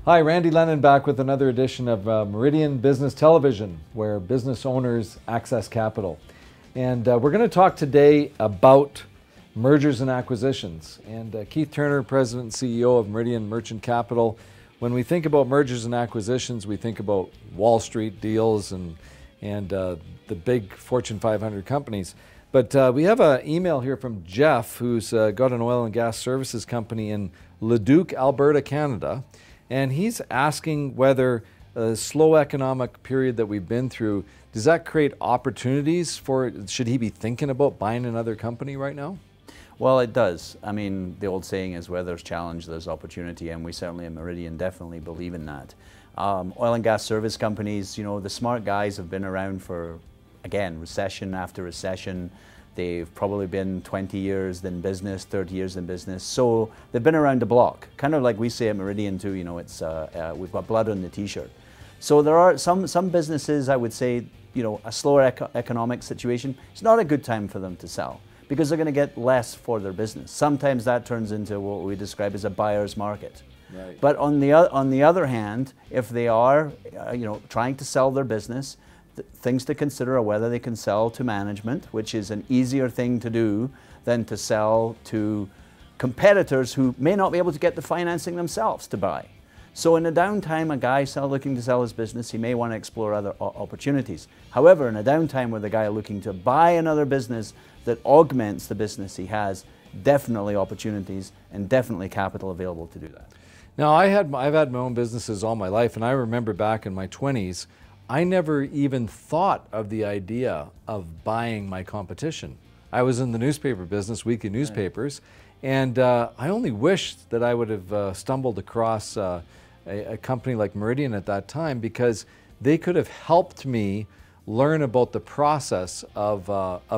Hi, Randy Lennon back with another edition of Meridian Business Television, where business owners access capital. And we're going to talk today about mergers and acquisitions. And Keith Turner, President and CEO of Meridian Merchant Capital. When we think about mergers and acquisitions, we think about Wall Street deals and the big Fortune 500 companies. But we have an email here from Jeff, who's got an oil and gas services company in Leduc, Alberta, Canada. And he's asking whether a slow economic period that we've been through, does that create opportunities for, should he be thinking about buying another company right now? Well, it does. I mean, the old saying is where there's challenge, there's opportunity, and we certainly at Meridian definitely believe in that. Oil and gas service companies, you know, the smart guys have been around for, again, recession after recession. They've probably been 20 years in business, 30 years in business. So they've been around the block, kind of like we say at Meridian too, you know, it's, we've got blood on the t-shirt. So there are some businesses, I would say, you know, a slower economic situation, it's not a good time for them to sell because they're going to get less for their business. Sometimes that turns into what we describe as a buyer's market. Right. But on the other hand, if they are, you know, trying to sell their business, things to consider are whether they can sell to management, which is an easier thing to do than to sell to competitors who may not be able to get the financing themselves to buy. So in a downtime, a guy looking to sell his business, he may want to explore other opportunities. However, in a downtime where the guy looking to buy another business that augments the business he has, definitely opportunities and definitely capital available to do that. Now, I've had my own businesses all my life, and I remember back in my 20s, I never even thought of the idea of buying my competition. I was in the newspaper business, weekly newspapers, and I only wished that I would have stumbled across a company like Meridian at that time, because they could have helped me learn about the process of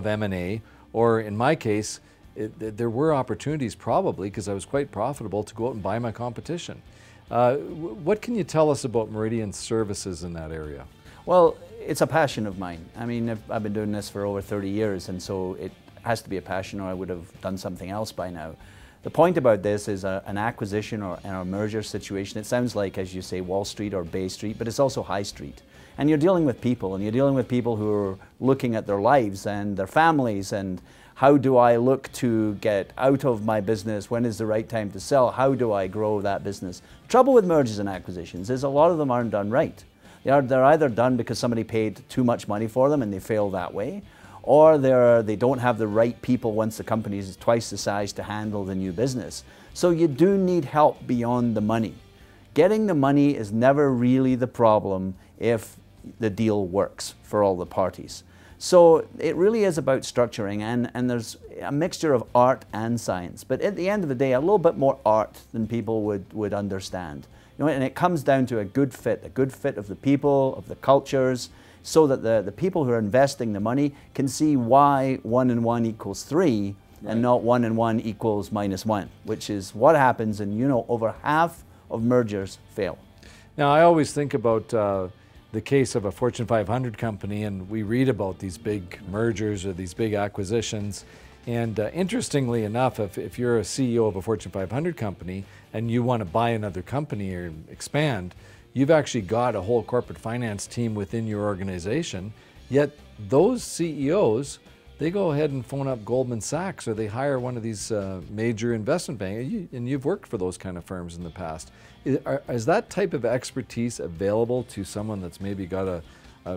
M&A, or in my case, there were opportunities probably, because I was quite profitable, to go out and buy my competition. What can you tell us about Meridian's services in that area? Well, it's a passion of mine. I mean, I've been doing this for over 30 years, and so it has to be a passion, or I would have done something else by now. The point about this is an acquisition or a merger situation. It sounds like, as you say, Wall Street or Bay Street, but it's also High Street. And you're dealing with people, and you're dealing with people who are looking at their lives and their families, and how do I look to get out of my business? When is the right time to sell? How do I grow that business? The trouble with mergers and acquisitions is a lot of them aren't done right. They're either done because somebody paid too much money for them and they fail that way, or they don't have the right people once the company is twice the size to handle the new business. So you do need help beyond the money. Getting the money is never really the problem if the deal works for all the parties. So it really is about structuring, and there's a mixture of art and science. But at the end of the day, a little bit more art than people would understand. You know, and it comes down to a good fit of the people, of the cultures, so that the people who are investing the money can see why 1 and 1 equals 3, right, and not 1 and 1 equals -1, which is what happens, and you know, over half of mergers fail. Now, I always think about the case of a Fortune 500 company, and we read about these big mergers or these big acquisitions. And interestingly enough, if you're a CEO of a Fortune 500 company and you want to buy another company or expand, you've actually got a whole corporate finance team within your organization. Yet those CEOs, they go ahead and phone up Goldman Sachs, or they hire one of these major investment banks, and you've worked for those kind of firms in the past. Is that type of expertise available to someone that's maybe got a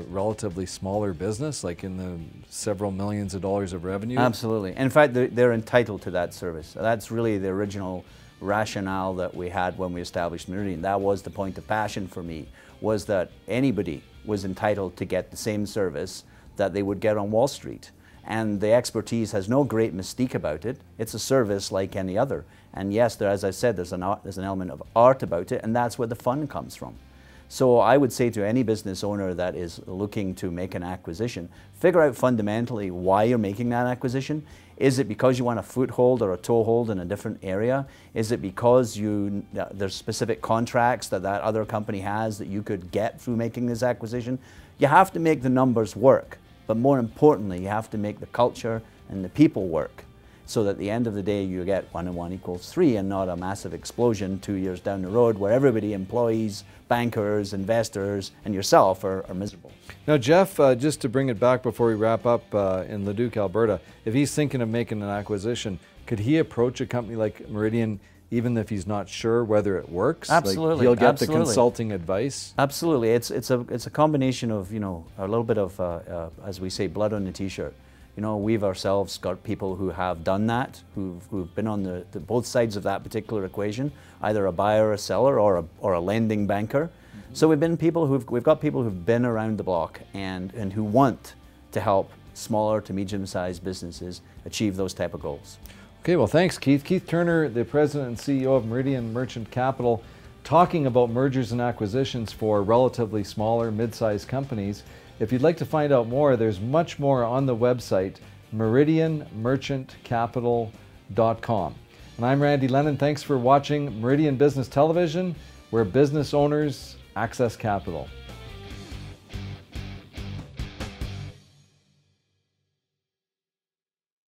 relatively smaller business, like in the several millions of dollars of revenue? Absolutely. In fact, they're entitled to that service. That's really the original rationale that we had when we established Meridian. That was the point of passion for me, was that anybody was entitled to get the same service that they would get on Wall Street. And the expertise has no great mystique about it. It's a service like any other. And yes, as I said, there's an element of art about it, and that's where the fun comes from. So I would say to any business owner that is looking to make an acquisition, figure out fundamentally why you're making that acquisition. Is it because you want a foothold or a toehold in a different area? Is it because there's specific contracts that other company has that you could get through making this acquisition? You have to make the numbers work, but more importantly, you have to make the culture and the people work. so that at the end of the day you get 1 and 1 equals 3 and not a massive explosion 2 years down the road where everybody, employees, bankers, investors, and yourself are miserable. Now, Jeff, just to bring it back before we wrap up in Leduc, Alberta, if he's thinking of making an acquisition, could he approach a company like Meridian even if he's not sure whether it works? Absolutely. Like he'll get Absolutely. the consulting advice? Absolutely. It's a combination of, you know, a little bit of, as we say, blood on the t-shirt. You know, we've ourselves got people who have done that, who've been on the both sides of that particular equation, either a buyer, a seller, or a lending banker. Mm-hmm. So we've got people who've been around the block and who want to help smaller to medium-sized businesses achieve those type of goals. Okay, well, thanks, Keith. Keith Turner, the President and CEO of Meridian Merchant Capital, talking about mergers and acquisitions for relatively smaller, mid-sized companies. If you'd like to find out more, there's much more on the website, meridianmerchantcapital.com. And I'm Randy Lennon. Thanks for watching Meridian Business Television, where business owners access capital.